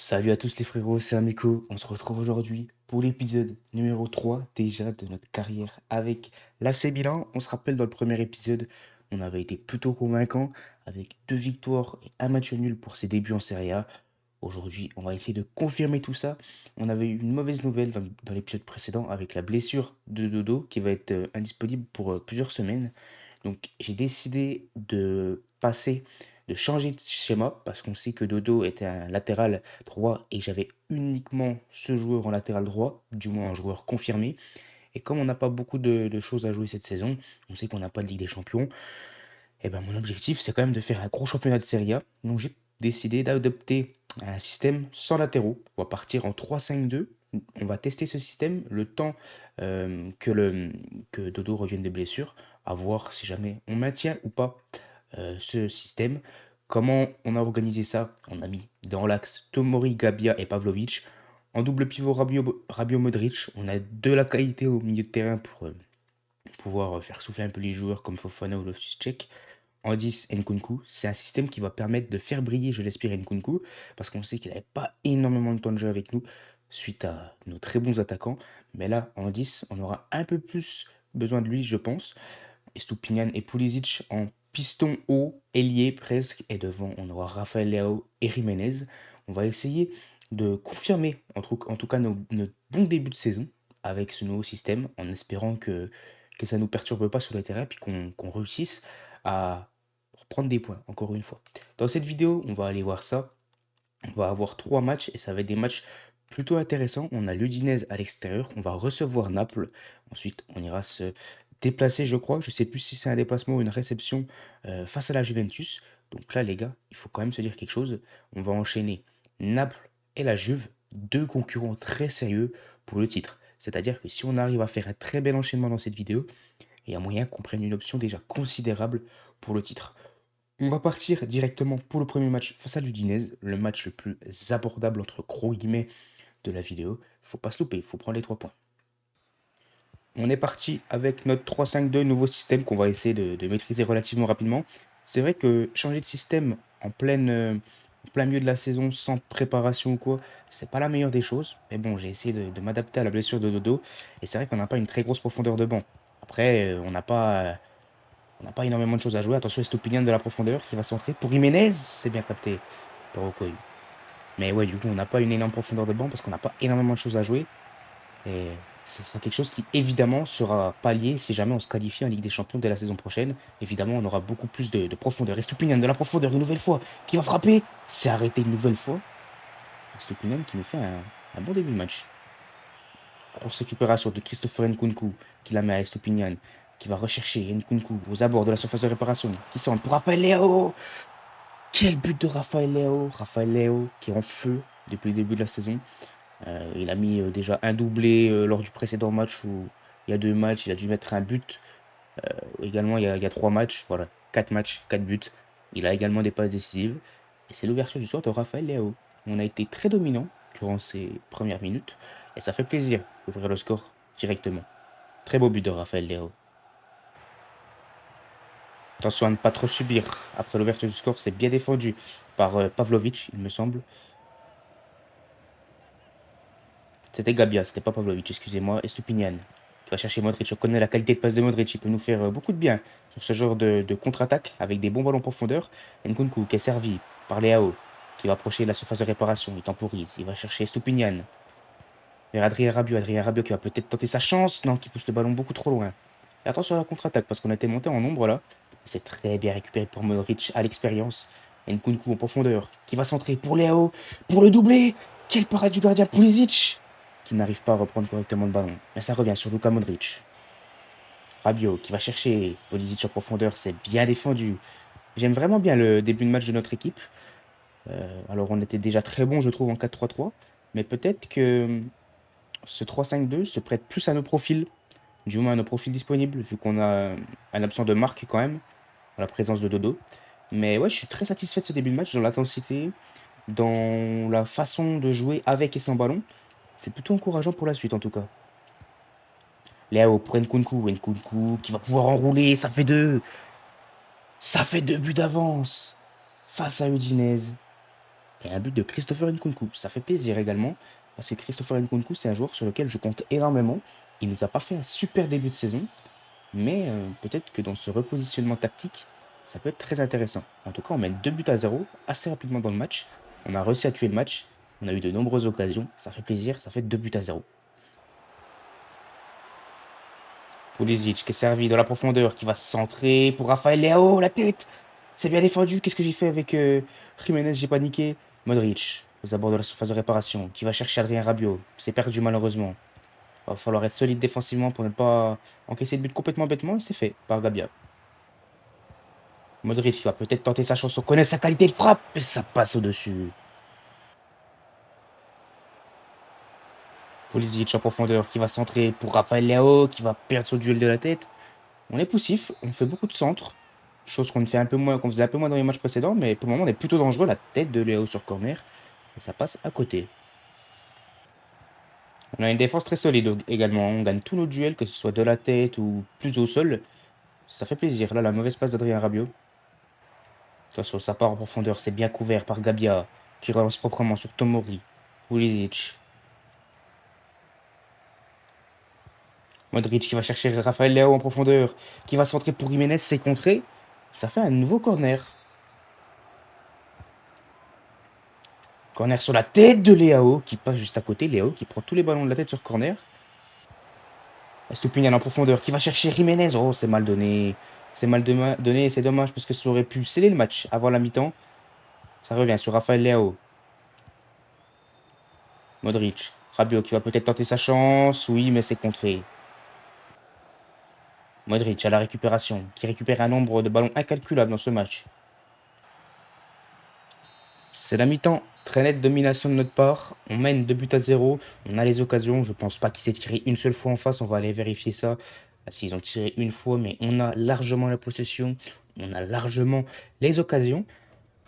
Salut à tous les frérots, c'est Amico. On se retrouve aujourd'hui pour l'épisode numéro 3 déjà de notre carrière avec l'AC Milan. On se rappelle dans le premier épisode, on avait été plutôt convaincant avec 2 victoires et un match nul pour ses débuts en Serie A. Aujourd'hui, on va essayer de confirmer tout ça. On avait eu une mauvaise nouvelle dans l'épisode précédent avec la blessure de Dodo qui va être indisponible pour plusieurs semaines. Donc j'ai décidé de changer de schéma parce qu'on sait que Dodo était un latéral droit et j'avais uniquement ce joueur en latéral droit, du moins un joueur confirmé. Et comme on n'a pas beaucoup de choses à jouer cette saison, on sait qu'on n'a pas de Ligue des Champions, et ben mon objectif c'est quand même de faire un gros championnat de Serie A. Donc j'ai décidé d'adopter un système sans latéraux. On va partir en 3-5-2. On va tester ce système le temps que Dodo revienne des blessures, à voir si jamais on maintient ou pas ce système. Comment on a organisé ça? On a mis dans l'axe Tomori, Gabia et Pavlovic. En double pivot Rabio Modric. On a de la qualité au milieu de terrain pour pouvoir faire souffler un peu les joueurs comme Fofana ou Loftus-Cheek. En 10, Nkunku, c'est un système qui va permettre de faire briller, je l'espère, Nkunku, parce qu'on sait qu'il n'avait pas énormément de temps de jeu avec nous suite à nos très bons attaquants. Mais là, en 10, on aura un peu plus besoin de lui, je pense. Estupinian et Pulisic en piston haut, ailier presque, et devant, on aura Rafael Leao et Jiménez. On va essayer de confirmer, en tout cas, notre bon début de saison avec ce nouveau système, en espérant que ça ne nous perturbe pas sur le terrain, puis qu'on réussisse à reprendre des points, encore une fois. Dans cette vidéo, on va aller voir ça. On va avoir 3 matchs et ça va être des matchs plutôt intéressants. On a l'Udinese à l'extérieur, on va recevoir Naples. Ensuite, on ira se déplacer, je crois. Je sais plus si c'est un déplacement ou une réception face à la Juventus. Donc là, les gars, il faut quand même se dire quelque chose. On va enchaîner Naples et la Juve, 2 concurrents très sérieux pour le titre. C'est-à-dire que si on arrive à faire un très bel enchaînement dans cette vidéo, il y a moyen qu'on prenne une option déjà considérable pour le titre. On va partir directement pour le premier match face à l'Udinese, le match le plus abordable entre gros guillemets de la vidéo. Faut pas se louper, il faut prendre les 3 points. On est parti avec notre 3-5-2, nouveau système qu'on va essayer de maîtriser relativement rapidement. C'est vrai que changer de système en plein milieu de la saison, sans préparation ou quoi, c'est pas la meilleure des choses. Mais bon, j'ai essayé de m'adapter à la blessure de Dodo. Et c'est vrai qu'on n'a pas une très grosse profondeur de banc. Après, on n'a pas énormément de choses à jouer. Attention, Estopinian de la profondeur qui va centrer. Pour Jiménez, c'est bien capté par Okoye. Mais ouais, du coup, on n'a pas une énorme profondeur de banc parce qu'on n'a pas énormément de choses à jouer. Et ce sera quelque chose qui, évidemment, sera pallié si jamais on se qualifie en Ligue des Champions dès la saison prochaine. Évidemment, on aura beaucoup plus de profondeur. Estopinian de la profondeur, une nouvelle fois, qui va frapper. C'est arrêté une nouvelle fois. Estopinian qui nous fait un bon début de match. Grosse récupération de Christopher Nkunku qui la met à Estopinian, qui va rechercher Nkunku aux abords de la surface de réparation. Qui centre pour Rafael Leao. Quel but de Rafael Leao! Rafael Leao qui est en feu depuis le début de la saison. Il a mis déjà un doublé lors du précédent match où il y a 2 matchs, il a dû mettre un but. Également, il y a 3 matchs, voilà, 4 matchs, 4 buts. Il a également des passes décisives. Et c'est l'ouverture du soir de Rafael Leao. On a été très dominant durant ces premières minutes. Et ça fait plaisir d'ouvrir le score directement. Très beau but de Rafael Leao. Attention à ne pas trop subir. Après l'ouverture du score, c'est bien défendu par Pavlovic, il me semble. C'était Gabia, c'était pas Pavlovic, excusez-moi. Et Stupinian qui va chercher Modric. On connaît la qualité de passe de Modric, il peut nous faire beaucoup de bien sur ce genre de contre-attaque avec des bons ballons en profondeur. Nkunku qui est servi par Leao qui va approcher la surface de réparation, il temporise, il va chercher Stupinian vers Adrien Rabiot qui va peut-être tenter sa chance, non, qui pousse le ballon beaucoup trop loin. Et attention à la contre-attaque parce qu'on a été monté en nombre là. C'est très bien récupéré pour Modric à l'expérience. Nkunku en profondeur qui va centrer pour Léo, pour le doubler. Quel parade du gardien Pulisic qui n'arrive pas à reprendre correctement le ballon. Mais ça revient sur Luka Modric. Rabiot qui va chercher Pulisic en profondeur, c'est bien défendu. J'aime vraiment bien le début de match de notre équipe. Alors on était déjà très bon je trouve en 4-3-3. Mais peut-être que ce 3-5-2 se prête plus à nos profils du moins à nos profils disponibles, vu qu'on a un absent de marque quand même, en la présence de Dodo. Mais ouais, je suis très satisfait de ce début de match, dans l'intensité, dans la façon de jouer avec et sans ballon. C'est plutôt encourageant pour la suite en tout cas. Léo pour Nkunku, Nkunku qui va pouvoir enrouler, ça fait 2. Ça fait 2 buts d'avance face à Udinese. Et un but de Christopher Nkunku. Ça fait plaisir également, parce que Christopher Nkunku, c'est un joueur sur lequel je compte énormément. Il nous a pas fait un super début de saison, mais peut-être que dans ce repositionnement tactique, ça peut être très intéressant. En tout cas, on mène 2 buts à 0 assez rapidement dans le match. On a réussi à tuer le match. On a eu de nombreuses occasions. Ça fait plaisir. Ça fait 2 buts à 0. Pulisic qui est servi dans la profondeur, qui va se centrer pour Rafael Leao, la tête. C'est bien défendu. Qu'est-ce que j'ai fait avec Jiménez? J'ai paniqué. Modric, aux abords de la surface de réparation, qui va chercher Adrien Rabiot. C'est perdu malheureusement. Va falloir être solide défensivement pour ne pas encaisser de but complètement bêtement. Et c'est fait par Gabia. Modric qui va peut-être tenter sa chance. On connaît sa qualité de frappe. Et ça passe au-dessus. Pulisic en profondeur qui va centrer pour Rafael Leao, qui va perdre son duel de la tête. On est poussif, on fait beaucoup de centres, chose qu'on fait un peu moins, qu'on faisait un peu moins dans les matchs précédents, mais pour le moment on est plutôt dangereux. La tête de Léo sur corner, et ça passe à côté. On a une défense très solide également. On gagne tous nos duels, que ce soit de la tête ou plus au sol. Ça fait plaisir. Là, la mauvaise passe d'Adrien Rabiot. Attention, ça part en profondeur, c'est bien couvert par Gabia, qui relance proprement sur Tomori. Pulisic. Modric qui va chercher Rafael Leao en profondeur, qui va centrer pour Jiménez, c'est contré. Ça fait un nouveau corner. Corner sur la tête de Leao, qui passe juste à côté. Leao qui prend tous les ballons de la tête sur corner. Estupinian en profondeur, qui va chercher Jiménez. Oh, c'est mal donné. C'est mal donné, c'est dommage parce que ça aurait pu sceller le match avant la mi-temps. Ça revient sur Rafael Leao. Modric. Rabiot qui va peut-être tenter sa chance. Oui, mais c'est contré. Modric à la récupération, qui récupère un nombre de ballons incalculable dans ce match. C'est la mi-temps. Très nette domination de notre part. On mène 2 buts à 0. On a les occasions. Je pense pas qu'il s'est tiré une seule fois en face. On va aller vérifier ça. Ah, s'ils ont tiré une fois, mais on a largement la possession. On a largement les occasions.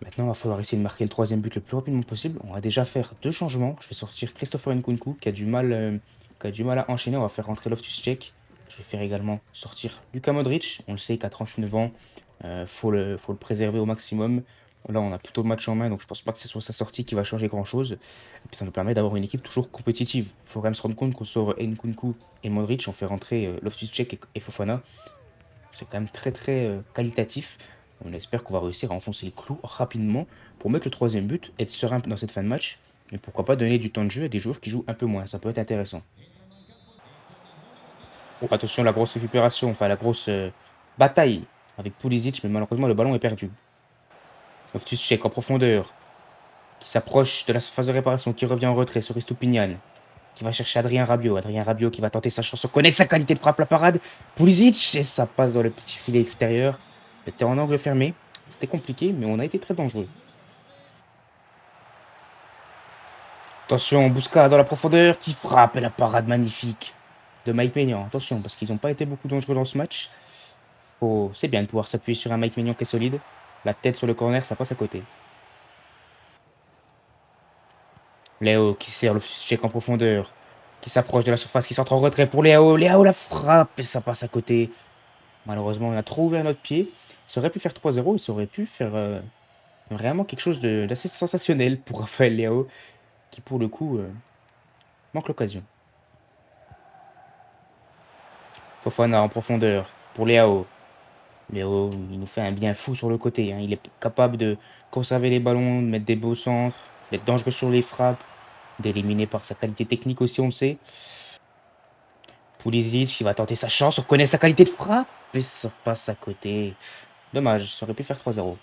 Maintenant, il va falloir essayer de marquer le troisième but le plus rapidement possible. On va déjà faire 2 changements. Je vais sortir Christopher Nkunku qui a du mal à enchaîner. On va faire rentrer Loftus-Cheek. Je vais faire également sortir Luka Modric. On le sait qu'à 39 ans, faut le préserver au maximum. Là, on a plutôt le match en main, donc je pense pas que ce soit sa sortie qui va changer grand-chose. Et puis ça nous permet d'avoir une équipe toujours compétitive. Il faut quand même se rendre compte qu'on sort Nkunku et Modric, on fait rentrer Loftus-Cheek et Fofana. C'est quand même très très qualitatif. On espère qu'on va réussir à enfoncer les clous rapidement pour mettre le troisième but, être serein dans cette fin de match. Et pourquoi pas donner du temps de jeu à des joueurs qui jouent un peu moins. Ça peut être intéressant. Oh, attention, la grosse récupération, enfin la grosse bataille avec Pulisic, mais malheureusement le ballon est perdu. Loftus-Cheek en profondeur, qui s'approche de la surface de réparation, qui revient en retrait sur Estupinian, qui va chercher Adrien Rabiot. Adrien Rabiot qui va tenter sa chance. On connaît sa qualité de frappe, la parade. Pulisic, et ça passe dans le petit filet extérieur. C'était en angle fermé. C'était compliqué, mais on a été très dangereux. Attention, Bousca dans la profondeur, qui frappe, et la parade magnifique de Mike Maignan. Attention, parce qu'ils n'ont pas été beaucoup dangereux dans ce match. C'est bien de pouvoir s'appuyer sur un Mike Maignan qui est solide. La tête sur le corner, ça passe à côté. Léo qui sert le check en profondeur, qui s'approche de la surface, qui s'entre en retrait pour Léo. Léo la frappe et ça passe à côté. Malheureusement, on a trop ouvert notre pied. Ça aurait pu faire 3-0 et ça aurait pu faire vraiment quelque chose d'assez sensationnel pour Raphaël Léo, qui pour le coup manque l'occasion. Fofana en profondeur pour Léo. Léo, il nous fait un bien fou sur le côté, hein. Il est capable de conserver les ballons, de mettre des beaux centres, d'être dangereux sur les frappes, d'éliminer par sa qualité technique aussi, on le sait. Pulisic qui va tenter sa chance, on connaît sa qualité de frappe, et ça passe à côté. Dommage, ça aurait pu faire 3-0.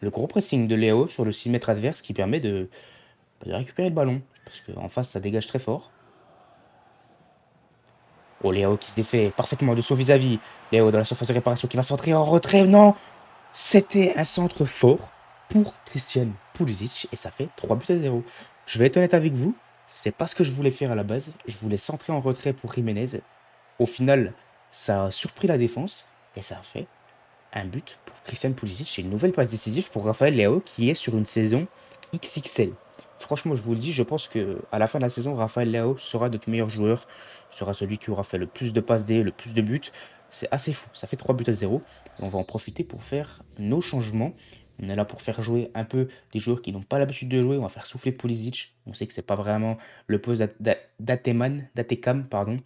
Le gros pressing de Léo sur le 6 mètres adverse qui permet de récupérer le ballon, parce qu'en face ça dégage très fort. Oh, Léo qui se défait parfaitement de son vis-à-vis. Léo dans la surface de réparation qui va centrer en retrait. Non, c'était un centre fort pour Christian Pulisic et ça fait 3 buts à 0. Je vais être honnête avec vous, c'est pas ce que je voulais faire à la base. Je voulais centrer en retrait pour Jiménez. Au final, ça a surpris la défense et ça a fait un but pour Christian Pulisic et une nouvelle passe décisive pour Rafael Leao qui est sur une saison XXL. Franchement, je vous le dis, je pense que à la fin de la saison, Rafael Leao sera notre meilleur joueur, sera celui qui aura fait le plus de passes D, le plus de buts. C'est assez fou, ça fait 3 buts à 0. On va en profiter pour faire nos changements. On est là pour faire jouer un peu des joueurs qui n'ont pas l'habitude de jouer. On va faire souffler Pulisic. On sait que c'est pas vraiment le poste d'Atekam, pardon.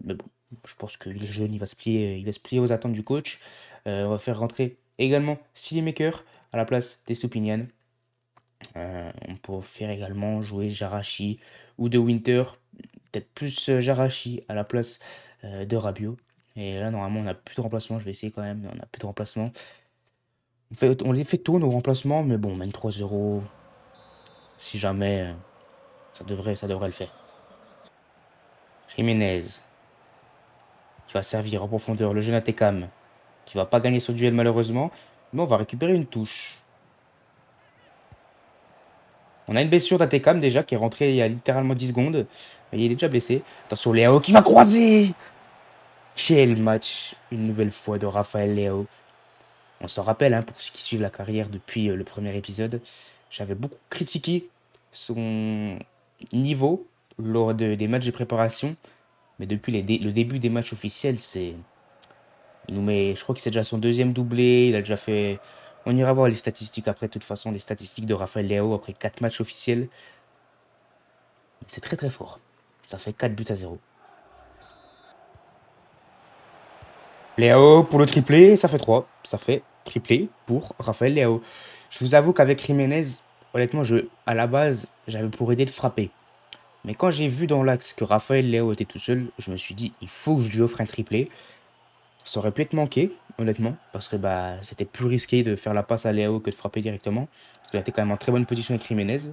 Mais bon, je pense qu'il est jeune, il va se plier aux attentes du coach. On va faire rentrer également Maker à la place des Stupinian. On peut faire également jouer Jarachi ou De Winter. Peut-être plus Jarachi à la place de Rabiot. Et là, normalement, on n'a plus de remplacement. Je vais essayer quand même. On n'a plus de remplacement. On les fait tourner nos remplacements, mais bon, même 3 euros, si jamais, ça devrait le faire. Jiménez, qui va servir en profondeur le jeune Atekam, qui va pas gagner ce duel malheureusement, mais on va récupérer une touche. On a une blessure d'Atekam déjà qui est rentrée il y a littéralement 10 secondes. Mais il est déjà blessé. Attention, Léo qui va croiser. Quel match, une nouvelle fois, de Raphaël Léo. On s'en rappelle, hein, pour ceux qui suivent la carrière depuis le premier épisode. J'avais beaucoup critiqué son niveau lors des matchs de préparation. Mais depuis le début des matchs officiels, il nous met, je crois que c'est déjà son deuxième doublé. Il a déjà fait. On ira voir les statistiques après, de toute façon, les statistiques de Raphaël Léo après 4 matchs officiels. C'est très très fort. Ça fait 4 buts à 0. Léo pour le triplé, ça fait 3. Ça fait triplé pour Raphaël Léo. Je vous avoue qu'avec Jiménez, honnêtement, à la base, j'avais pour idée de frapper. Mais quand j'ai vu dans l'axe que Raphaël Léo était tout seul, je me suis dit, il faut que je lui offre un triplé. Ça aurait pu être manqué, honnêtement, parce que bah, c'était plus risqué de faire la passe à Léo que de frapper directement. Parce qu'il était quand même en très bonne position avec Jiménez.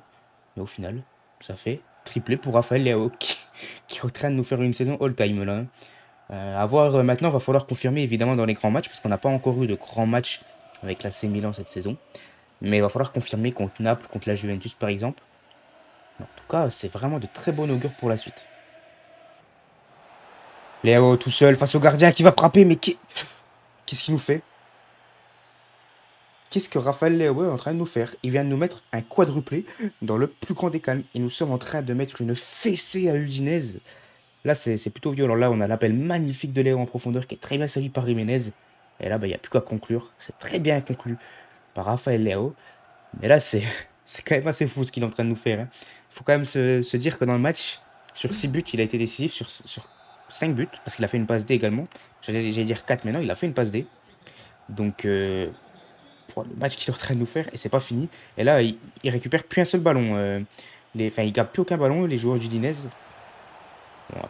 Mais au final, ça fait triplé pour Raphaël Léo, qui est en train de nous faire une saison all-time là. À voir maintenant, va falloir confirmer évidemment dans les grands matchs, parce qu'on n'a pas encore eu de grands matchs avec la C Milan cette saison. Mais il va falloir confirmer contre Naples, contre la Juventus par exemple. En tout cas, c'est vraiment de très bon augure pour la suite. Léo tout seul face au gardien qui va frapper, mais qu'est-ce qu'il nous fait? Qu'est-ce que Raphaël Léo est en train de nous faire? Il vient de nous mettre un quadruplé dans le plus grand des calmes. Et nous sommes en train de mettre une fessée à Udinese. Là, c'est plutôt violent. Là, on a l'appel magnifique de Léo en profondeur qui est très bien servi par Jiménez. Et là, bah, il n'y a plus qu'à conclure. C'est très bien conclu par Raphaël Léo. Mais là, c'est quand même assez fou ce qu'il est en train de nous faire. Il faut quand même se dire que dans le match, sur 6 buts, il a été décisif sur 5 buts. Parce qu'il a fait une passe D également. J'allais dire 4, mais non, il a fait une passe D. Donc, pour le match qu'il est en train de nous faire, et c'est pas fini. Et là, il récupère plus un seul ballon. Enfin, il garde plus aucun ballon, les joueurs du Dinez. On va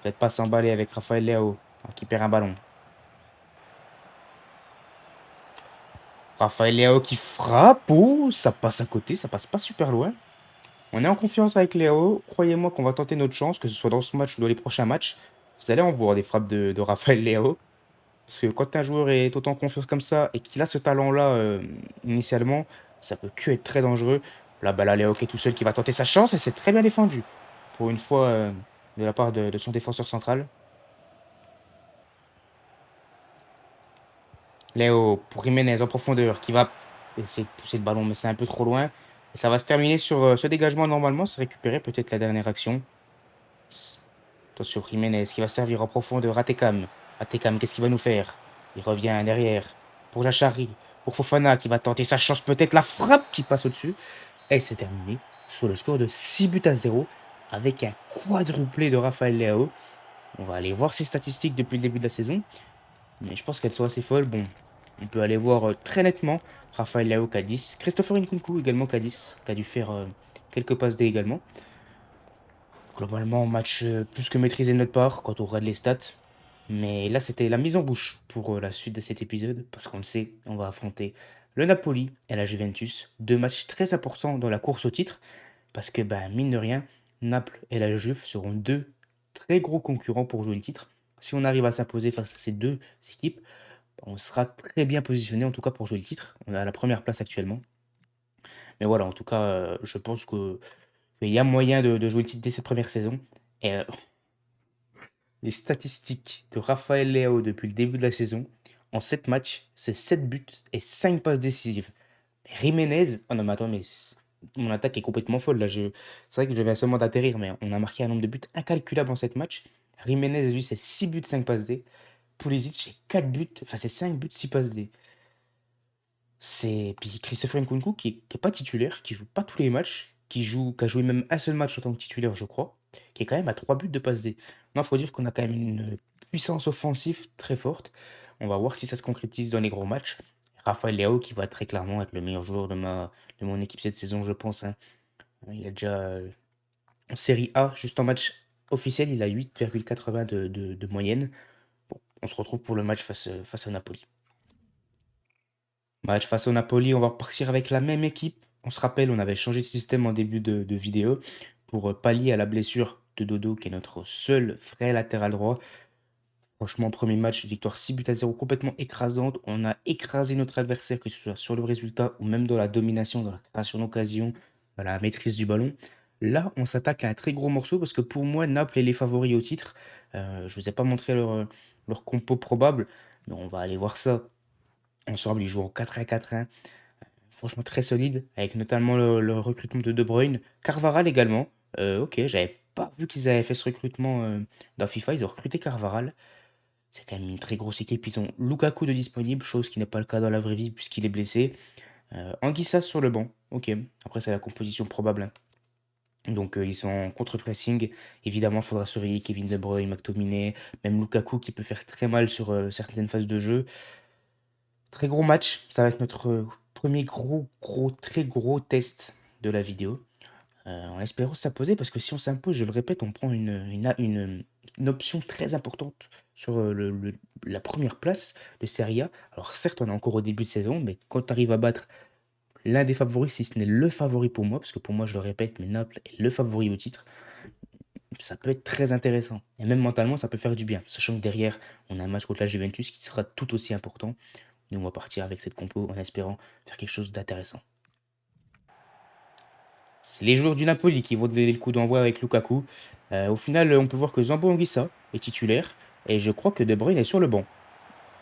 peut-être pas s'emballer avec Raphaël Léo, qui perd un ballon. Raphaël Léo qui frappe. Oh, ça passe à côté, ça passe pas super loin. On est en confiance avec Léo. Croyez-moi qu'on va tenter notre chance, que ce soit dans ce match ou dans les prochains matchs. Vous allez en voir des frappes de Raphaël Léo. Parce que quand un joueur est autant en confiance comme ça et qu'il a ce talent-là initialement, ça peut que être très dangereux. Là, bah, là, Léo qui est tout seul qui va tenter sa chance et c'est très bien défendu. Pour une fois, de la part de son défenseur central. Léo pour Jiménez en profondeur qui va essayer de pousser le ballon, mais c'est un peu trop loin. Et ça va se terminer sur ce dégagement normalement. C'est récupérer peut-être la dernière action. Attention, Jiménez qui va servir en profondeur à Tekam. Atekam, qu'est-ce qu'il va nous faire? Il revient derrière pour Jachari, pour Fofana qui va tenter sa chance, peut-être la frappe qui passe au-dessus. Et c'est terminé sur le score de 6 buts à 0 avec un quadruplé de Raphaël Leao. On va aller voir ses statistiques depuis le début de la saison. Mais je pense qu'elles sont assez folles. Bon, on peut aller voir très nettement Raphaël Leao qui a 10. Christopher Nkunku également qui a 10, qui a dû faire quelques passes D également. Globalement, match plus que maîtrisé de notre part quand on regarde les stats. Mais là, c'était la mise en bouche pour la suite de cet épisode. Parce qu'on le sait, on va affronter le Napoli et la Juventus. Deux matchs très importants dans la course au titre. Parce que, bah, mine de rien, Naples et la Juve seront deux très gros concurrents pour jouer le titre. Si on arrive à s'imposer face à ces deux équipes, on sera très bien positionné en tout cas pour jouer le titre. On est à la première place actuellement. Mais voilà, en tout cas, je pense qu'il y a moyen de jouer le titre dès cette première saison. Et les statistiques de Raphaël Leao depuis le début de la saison, en 7 matchs, c'est 7 buts et 5 passes décisives. Jiménez, oh non mais attends, mais mon attaque est complètement folle là. C'est vrai que je viens seulement d'atterrir, mais on a marqué un nombre de buts incalculable en 7 matchs. Jiménez, lui, c'est 6 buts, 5 passes D. Pulisic, c'est 4 buts, enfin c'est 5 buts, 6 passes D. Puis Christopher Nkunku qui est pas titulaire, qui joue pas tous les matchs, qui a joué même un seul match en tant que titulaire, je crois, qui est quand même à 3 buts de passe D. Non, faut dire qu'on a quand même une puissance offensive très forte. On va voir si ça se concrétise dans les gros matchs. Raphaël Leao qui va très clairement être le meilleur joueur de mon équipe cette saison, je pense, hein. Il a déjà en Série A, juste en match officiel, il a 8,80 de moyenne. Bon, on se retrouve pour le match face à Napoli. Match face au Napoli, on va repartir avec la même équipe. On se rappelle, on avait changé de système en début de vidéo pour pallier à la blessure de Dodo, qui est notre seul vrai latéral droit. Franchement, premier match, victoire 6 buts à 0, complètement écrasante. On a écrasé notre adversaire, que ce soit sur le résultat ou même dans la domination, dans la création d'occasion, dans la maîtrise du ballon. Là, on s'attaque à un très gros morceau parce que pour moi, Naples est les favoris au titre. Je ne vous ai pas montré leur compo probable, mais on va aller voir ça ensemble. Ils jouent en 4-1-4-1. Franchement, très solide, avec notamment le recrutement de De Bruyne. Carvaral également. Ok, j'avais pas vu qu'ils avaient fait ce recrutement dans FIFA. Ils ont recruté Carvaral. C'est quand même une très grosse équipe. Ils ont Lukaku de disponible, chose qui n'est pas le cas dans la vraie vie puisqu'il est blessé. Anguissa sur le banc. Ok, après, c'est la composition probable, hein. Donc, ils sont en contre-pressing. Évidemment, il faudra surveiller Kevin De Bruyne, McTominay, même Lukaku qui peut faire très mal sur certaines phases de jeu. Très gros match. Ça va être notre premier très gros test de la vidéo. En espérant s'imposer, parce que si on s'impose, je le répète, on prend une option très importante sur la première place de Serie A. Alors certes, on est encore au début de saison, mais quand tu arrives à battre l'un des favoris, si ce n'est le favori pour moi, parce que pour moi, je le répète, mais Naples est le favori au titre, ça peut être très intéressant. Et même mentalement, ça peut faire du bien, sachant que derrière, on a un match contre la Juventus qui sera tout aussi important. Et on va partir avec cette compo en espérant faire quelque chose d'intéressant. C'est les joueurs du Napoli qui vont donner le coup d'envoi avec Lukaku. Au final, on peut voir que Zambo Anguissa est titulaire et je crois que De Bruyne est sur le banc.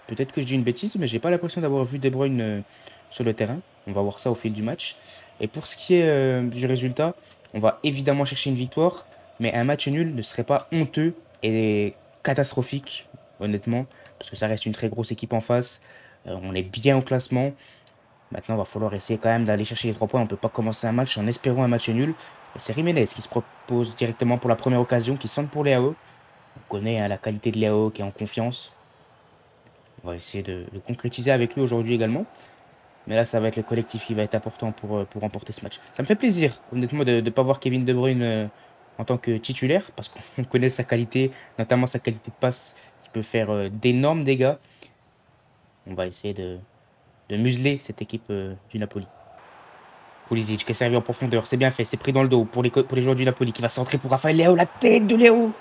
Peut-être que je dis une bêtise, mais j'ai pas l'impression d'avoir vu De Bruyne sur le terrain. On va voir ça au fil du match. Et pour ce qui est du résultat, on va évidemment chercher une victoire, mais un match nul ne serait pas honteux et catastrophique, honnêtement, parce que ça reste une très grosse équipe en face. On est bien au classement. Maintenant, il va falloir essayer quand même d'aller chercher les 3 points. On ne peut pas commencer un match en espérant un match nul. Et c'est Jiménez qui se propose directement pour la première occasion, qui sonne pour Léao. On connaît hein, la qualité de Léao qui est en confiance. On va essayer de concrétiser avec lui aujourd'hui également. Mais là, ça va être le collectif qui va être important pour remporter ce match. Ça me fait plaisir, honnêtement, de ne pas voir Kevin De Bruyne en tant que titulaire, parce qu'on connaît sa qualité, notamment sa qualité de passe, qui peut faire d'énormes dégâts. On va essayer de museler cette équipe du Napoli. Pulisic qui est servi en profondeur, c'est bien fait, c'est pris dans le dos pour les joueurs du Napoli qui va centrer pour Raphaël Léao, la tête de Léao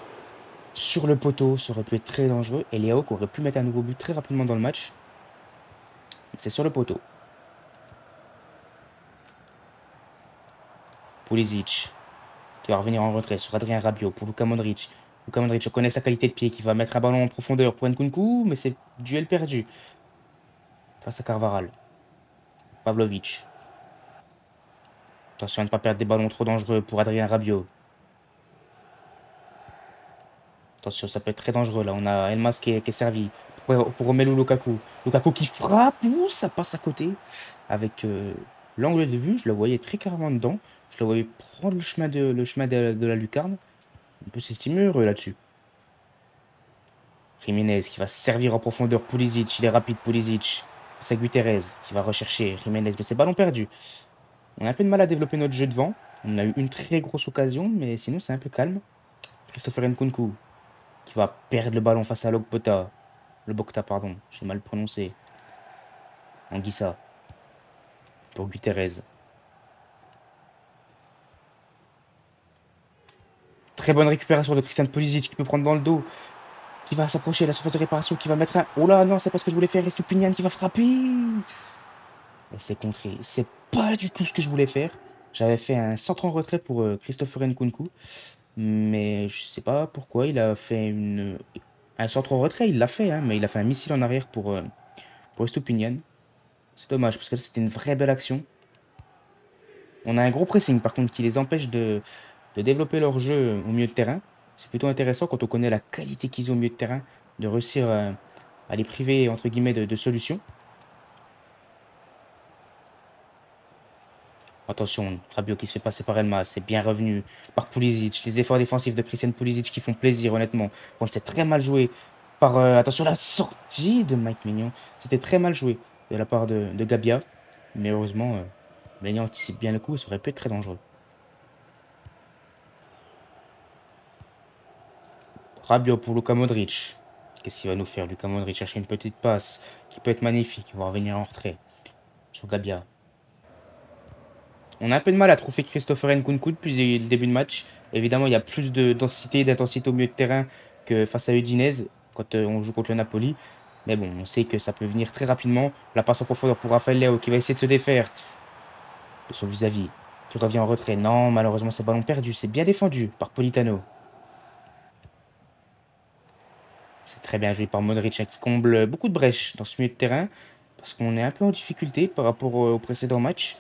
sur le poteau, ça aurait pu être très dangereux et Léao qui aurait pu mettre un nouveau but très rapidement dans le match. C'est sur le poteau. Pulisic qui va revenir en retrait sur Adrien Rabiot pour Luka Modric. Luka Modric, je connais sa qualité de pied qui va mettre un ballon en profondeur pour Nkunku, mais c'est duel perdu face à Carvaral. Pavlovic. Attention à ne pas perdre des ballons trop dangereux pour Adrien Rabiot. Attention, ça peut être très dangereux là. On a Elmas qui est servi pour Romelu Lukaku. Lukaku qui frappe, ouh, ça passe à côté. Avec l'angle de vue, je le voyais très clairement dedans. Je le voyais prendre le chemin de la lucarne. On peut s'estimer heureux là-dessus. Jiménez qui va servir en profondeur. Pulisic, il est rapide, Pulisic. C'est Guterres qui va rechercher Jiménez, mais c'est ballon perdu. On a un peu de mal à développer notre jeu devant. On a eu une très grosse occasion, mais sinon c'est un peu calme. Christopher Nkunku qui va perdre le ballon face à Logbota. Le Bokta, pardon, j'ai mal prononcé. Anguissa pour Guterres. Très bonne récupération de Christian Pulisic qui peut prendre dans le dos. Qui va s'approcher de la surface de réparation, qui va mettre un... Oh là, non, c'est pas ce que je voulais faire. Estupinian qui va frapper. Et c'est contré. C'est pas du tout ce que je voulais faire. J'avais fait un centre en retrait pour Christopher Nkunku. Mais je sais pas pourquoi il a fait un centre en retrait. Il l'a fait, hein, mais il a fait un missile en arrière pour Estupinian. C'est dommage parce que c'était une vraie belle action. On a un gros pressing par contre qui les empêche de développer leur jeu au milieu de terrain. C'est plutôt intéressant quand on connaît la qualité qu'ils ont au milieu de terrain de réussir à les priver entre guillemets de solutions. Attention, Rabiot qui se fait passer par Elmas, c'est bien revenu par Pulisic. Les efforts défensifs de Christian Pulisic qui font plaisir, honnêtement. Bon, c'est très mal joué par. Attention, la sortie de Mike Maignan. C'était très mal joué de la part de Gabia. Mais heureusement, Maignan anticipe bien le coup et ça aurait pu être très dangereux. Rabiot pour Luka Modric. Qu'est-ce qu'il va nous faire, Luka Modric? Chercher une petite passe qui peut être magnifique. Il va revenir en retrait sur Gabia. On a un peu de mal à trouver Christopher Nkunku depuis le début de match. Évidemment, il y a plus de densité et d'intensité au milieu de terrain que face à Udinese quand on joue contre le Napoli. Mais bon, on sait que ça peut venir très rapidement. La passe en profondeur pour Rafael Leao qui va essayer de se défaire de son vis-à-vis. Qui revient en retrait. Non, malheureusement, c'est ballon perdu. C'est bien défendu par Politano. C'est très bien joué par Modric qui comble beaucoup de brèches dans ce milieu de terrain. Parce qu'on est un peu en difficulté par rapport au précédent match.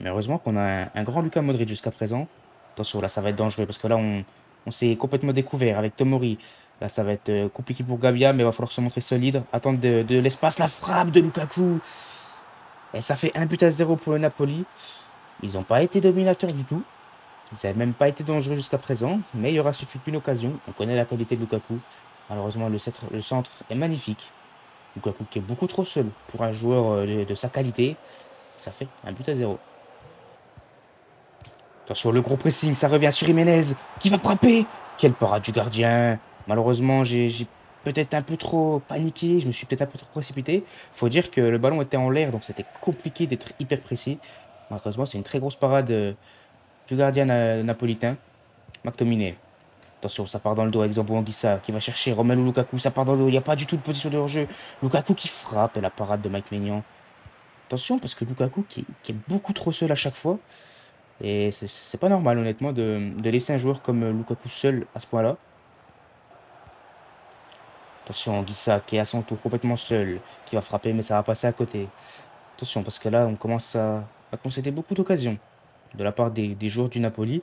Mais heureusement qu'on a un grand Luka Modric jusqu'à présent. Attention, là, ça va être dangereux parce que là, on s'est complètement découvert avec Tomori. Là, ça va être compliqué pour Gabia, mais il va falloir se montrer solide. Attendre de l'espace, la frappe de Lukaku. Et ça fait 1-0 pour le Napoli. Ils n'ont pas été dominateurs du tout. Ils n'avaient même pas été dangereux jusqu'à présent. Mais il y aura suffi qu'une occasion. On connaît la qualité de Lukaku. Malheureusement, le centre est magnifique. Lukaku qui est beaucoup trop seul pour un joueur de sa qualité. Ça fait 1-0. Attention, le gros pressing, ça revient sur Jiménez qui va frapper. Quelle parade du gardien. Malheureusement, j'ai peut-être un peu trop paniqué. Je me suis peut-être un peu trop précipité. Faut dire que le ballon était en l'air, donc c'était compliqué d'être hyper précis. Malheureusement, c'est une très grosse parade du gardien napolitain, McTominay. Attention, ça part dans le dos avec Zambo Anguissa qui va chercher Romelu Lukaku. Ça part dans le dos, il n'y a pas du tout de position de hors-jeu. Lukaku qui frappe et la parade de Mike Maignan. Attention, parce que Lukaku qui est beaucoup trop seul à chaque fois. Et c'est pas normal, honnêtement, de laisser un joueur comme Lukaku seul à ce point-là. Attention, Anguissa qui est à son tour complètement seul, qui va frapper, mais ça va passer à côté. Attention, parce que là, on commence à concéder beaucoup d'occasions de la part des joueurs du Napoli.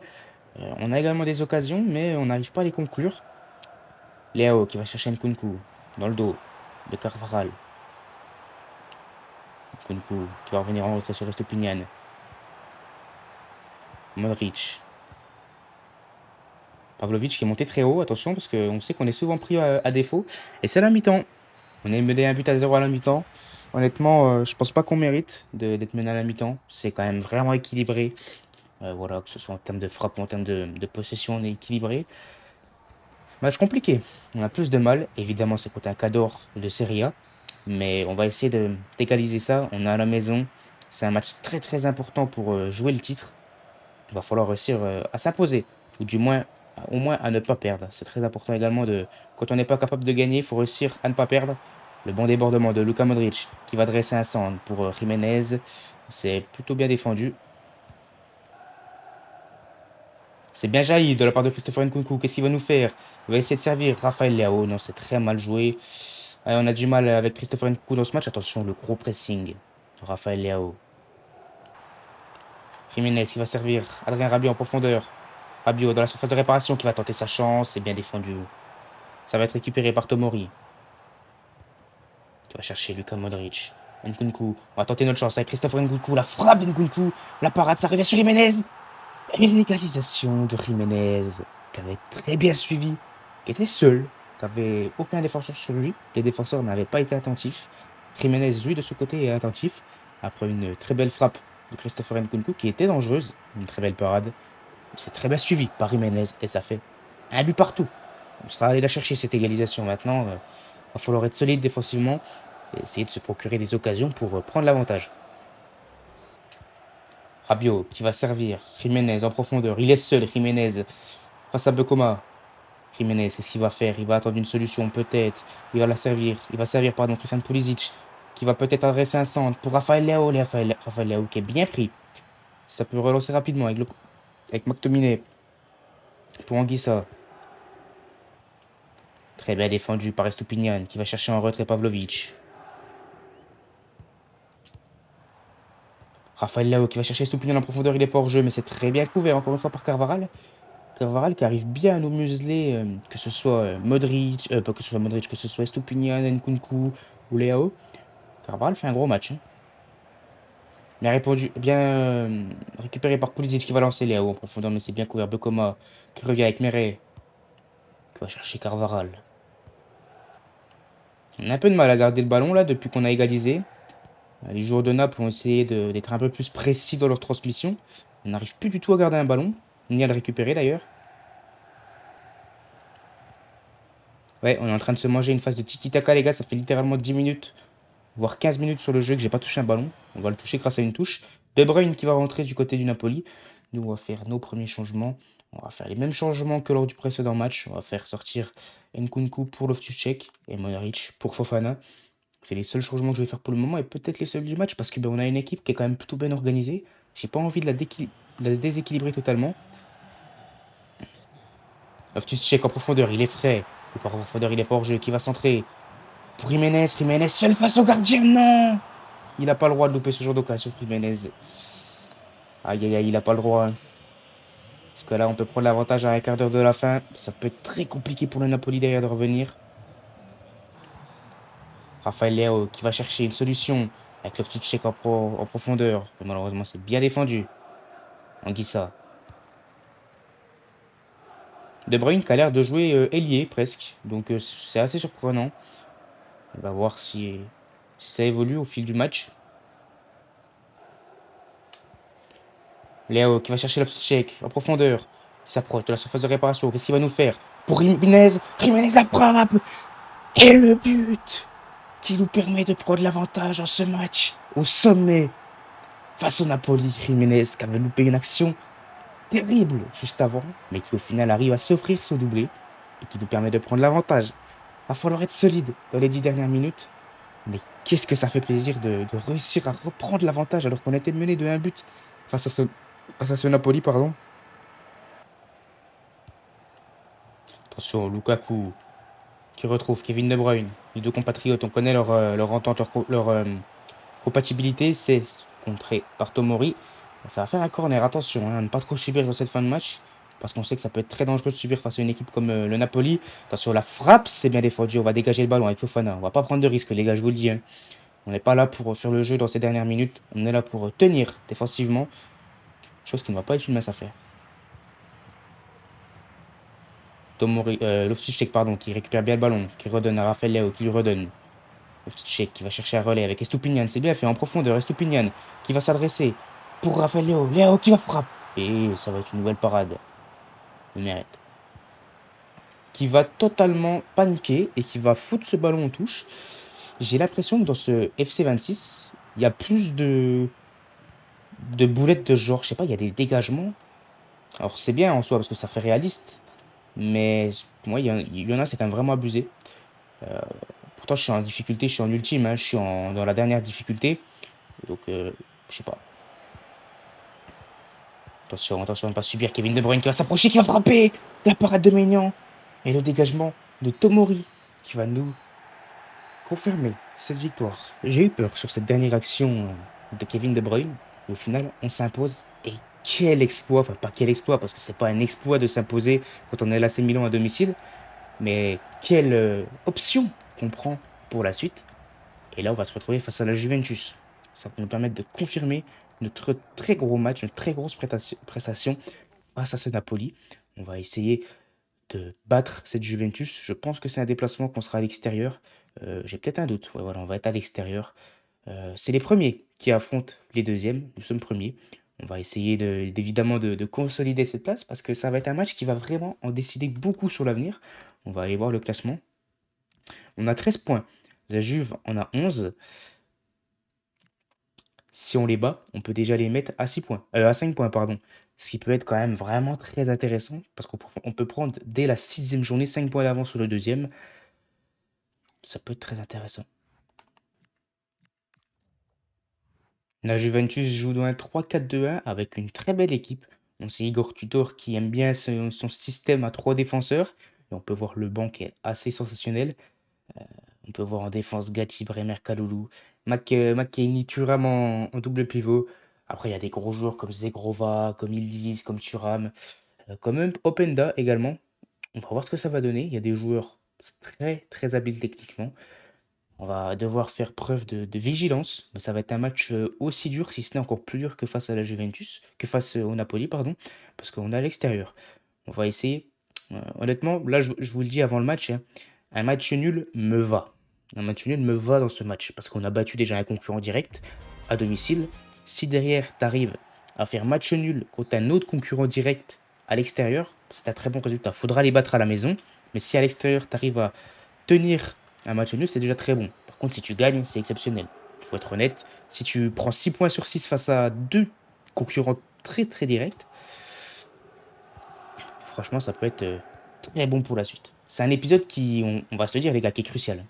On a également des occasions, mais on n'arrive pas à les conclure. Léao qui va chercher Nkunku dans le dos de Carvajal. Nkunku qui va revenir en retrait sur Estopinian. Modric. Pavlovic qui est monté très haut, attention, parce qu'on sait qu'on est souvent pris à défaut. Et c'est à la mi-temps. On est mené 1-0 à la mi-temps. Honnêtement, je pense pas qu'on mérite d'être mené à la mi-temps. C'est quand même vraiment équilibré. Voilà, que ce soit en termes de frappe ou en termes de possession, on est équilibré. Match compliqué. On a plus de mal. Évidemment, c'est contre un Cador de Serie A. Mais on va essayer d'égaliser ça. On est à la maison. C'est un match très très important pour jouer le titre. Il va falloir réussir à s'imposer. Ou du moins, au moins à ne pas perdre. C'est très important également quand on n'est pas capable de gagner, il faut réussir à ne pas perdre. Le bon débordement de Luka Modric qui va dresser un centre pour Jiménez. C'est plutôt bien défendu. C'est bien jailli de la part de Christopher Nkunku. Qu'est-ce qu'il va nous faire? Il va essayer de servir Rafael Leao. Non, c'est très mal joué. On a du mal avec Christopher Nkunku dans ce match. Attention, le gros pressing. Rafael Leao. Jiménez qui va servir Adrien Rabiot en profondeur. Rabiot dans la surface de réparation qui va tenter sa chance. C'est bien défendu. Ça va être récupéré par Tomori. Qui va chercher Luka Modric. Nkunku. On va tenter notre chance avec Christopher Nkunku. La frappe de Nkunku. La parade, ça revient sur Jiménez. Une égalisation de Jiménez. Qui avait très bien suivi. Qui était seul. Qui avait aucun défenseur sur lui. Les défenseurs n'avaient pas été attentifs. Jiménez, lui, de ce côté, est attentif. Après une très belle frappe de Christopher Nkunku qui était dangereuse. Une très belle parade. C'est très bien suivi par Jiménez et ça fait un but partout. On sera allé la chercher cette égalisation maintenant. Il va falloir être solide défensivement et essayer de se procurer des occasions pour prendre l'avantage. Rabiot qui va servir Jiménez en profondeur. Il est seul, Jiménez, face à Bekoma. Jiménez, qu'est-ce qu'il va faire? Il va attendre une solution peut-être. Il va la servir. Il va servir pardon Christian Pulisic qui va peut-être adresser un centre pour Rafael Leao. Rafael Leao qui est bien pris. Ça peut relancer rapidement avec McTominay pour Anguissa. Très bien défendu par Estupinian qui va chercher en retrait Pavlovic. Rafael Leao qui va chercher Estupinian en profondeur, il est pas hors jeu, mais c'est très bien couvert encore une fois par Carvajal. Carvajal qui arrive bien à nous museler, que ce soit Modric, pas que ce soit Modric, que ce soit Estupinian, Nkunku ou Leao. Carvajal fait un gros match. Hein. Bien répondu, bien récupéré par Pulisic qui va lancer Léo en profondeur, mais c'est bien couvert. Bekoma qui revient avec Meret qui va chercher Carvaral. On a un peu de mal à garder le ballon là depuis qu'on a égalisé. Les joueurs de Naples ont essayé d'être un peu plus précis dans leur transmission. On n'arrive plus du tout à garder un ballon, ni à le récupérer d'ailleurs. Ouais, on est en train de se manger une phase de tiki-taka, les gars. Ça fait littéralement 10 minutes, voire 15 minutes sur le jeu que j'ai pas touché un ballon. On va le toucher grâce à une touche. De Bruyne qui va rentrer du côté du Napoli. Nous, on va faire nos premiers changements. On va faire les mêmes changements que lors du précédent match. On va faire sortir Nkunku pour Loftus-Cheek et Modric pour Fofana. C'est les seuls changements que je vais faire pour le moment et peut-être les seuls du match parce que on a une équipe qui est quand même plutôt bien organisée. J'ai pas envie de la déséquilibrer totalement. Loftus-Cheek en profondeur, il est frais. Ou par profondeur, il est pas hors jeu. Qui va centrer pour Jiménez. Jiménez seul face au gardien. Non! Il n'a pas le droit de louper ce genre d'occasion, Jiménez. Aïe aïe aïe, il n'a pas le droit, hein. Parce que là, on peut prendre l'avantage à un quart d'heure de la fin. Ça peut être très compliqué pour le Napoli derrière de revenir. Raphaël Leao qui va chercher une solution avec Loftus-Cheek en profondeur. Mais malheureusement, c'est bien défendu. Anguissa. De Bruyne qui a l'air de jouer ailier presque. Donc c'est assez surprenant. On va voir si ça évolue au fil du match. Léo qui va chercher Loftus-Cheek en profondeur. Il s'approche de la surface de réparation. Qu'est-ce qu'il va nous faire? Pour Jiménez. Jiménez la frappe. Et le but qui nous permet de prendre l'avantage en ce match. Au sommet. Face au Napoli. Jiménez qui avait loupé une action terrible juste avant. Mais qui au final arrive à s'offrir son doublé. Et qui nous permet de prendre l'avantage. Va falloir être solide dans les 10 dernières minutes. Mais qu'est-ce que ça fait plaisir de réussir à reprendre l'avantage alors qu'on était mené de 1 but face à ce Napoli, pardon. Attention, Lukaku qui retrouve Kevin De Bruyne. Les deux compatriotes, on connaît leur entente, leur compatibilité. C'est contré par Tomori. Ça va faire un corner. Attention, hein, à ne pas trop subir dans cette fin de match. Parce qu'on sait que ça peut être très dangereux de subir face à une équipe comme le Napoli. Attention, la frappe, c'est bien défendu. On va dégager le ballon avec Fofana. On va pas prendre de risques, les gars, je vous le dis, hein. On n'est pas là pour faire le jeu dans ces dernières minutes. On est là pour tenir défensivement. Chose qui ne va pas être une mince affaire. Tomori, Loftus-Cheek, pardon, qui récupère bien le ballon, qui redonne à Raphaël Leao, qui lui redonne. Loftus-Cheek qui va chercher un relais avec Estupinian, c'est bien fait en profondeur. Estupinian qui va s'adresser pour Raphaël Leao. Leao qui va frapper. Et ça va être une nouvelle parade. Il mérite. Qui va totalement paniquer et qui va foutre ce ballon en touche. J'ai l'impression que dans ce FC 26, il y a plus de boulettes de ce genre. Je sais pas, il y a des dégagements. Alors c'est bien en soi parce que ça fait réaliste. Mais moi, il y en a, c'est quand même vraiment abusé. Pourtant, je suis en difficulté, je suis en ultime, hein, je suis dans la dernière difficulté. Donc, je sais pas. Attention, attention à ne pas subir Kevin De Bruyne qui va s'approcher, qui va frapper. La parade de Maignan. Et le dégagement de Tomori qui va nous confirmer cette victoire. J'ai eu peur sur cette dernière action de Kevin De Bruyne. Au final, on s'impose. Et quel exploit, enfin pas quel exploit, parce que c'est pas un exploit de s'imposer quand on est à l'AC Milan à domicile. Mais quelle option qu'on prend pour la suite. Et là, on va se retrouver face à la Juventus. Ça va nous permettre de confirmer notre très gros match, notre très grosse prestation face à ce Napoli. On va essayer de battre cette Juventus. Je pense que c'est un déplacement qu'on sera à l'extérieur. J'ai peut-être un doute. Ouais, voilà, on va être à l'extérieur. C'est les premiers qui affrontent les deuxièmes. Nous sommes premiers. On va essayer évidemment de consolider cette place parce que ça va être un match qui va vraiment en décider beaucoup sur l'avenir. On va aller voir le classement. On a 13 points. La Juve en a 11. Si on les bat, on peut déjà les mettre à 6 points, à 5 points, pardon. Ce qui peut être quand même vraiment très intéressant parce qu'on peut prendre dès la 6e journée 5 points d'avance sur le deuxième. Ça peut être très intéressant. La Juventus joue dans un 3-4-2-1 avec une très belle équipe. On sait Igor Tudor qui aime bien son système à 3 défenseurs. Et on peut voir le banc qui est assez sensationnel. On peut voir en défense Gatti, Bremer, Kalulu, McKennie, Thuram en double pivot. Après, il y a des gros joueurs comme Zegrova, comme Ildiz, comme Thuram, comme même Openda également. On va voir ce que ça va donner. Il y a des joueurs très très habiles techniquement. On va devoir faire preuve de vigilance, mais ça va être un match aussi dur, si ce n'est encore plus dur que face à la Juventus, que face au Napoli, pardon, parce qu'on est à l'extérieur. On va essayer. Honnêtement, là, je vous le dis avant le match, hein, un match nul me va. Un match nul me va dans ce match, parce qu'on a battu déjà un concurrent direct à domicile. Si derrière, tu arrives à faire match nul contre un autre concurrent direct à l'extérieur, c'est un très bon résultat. Faudra les battre à la maison, mais si à l'extérieur, tu arrives à tenir un match nul, c'est déjà très bon. Par contre, si tu gagnes, c'est exceptionnel. Il faut être honnête. Si tu prends 6 points sur 6 face à deux concurrents très très directs, franchement, ça peut être très bon pour la suite. C'est un épisode qui, on va se le dire, les gars, qui est crucial.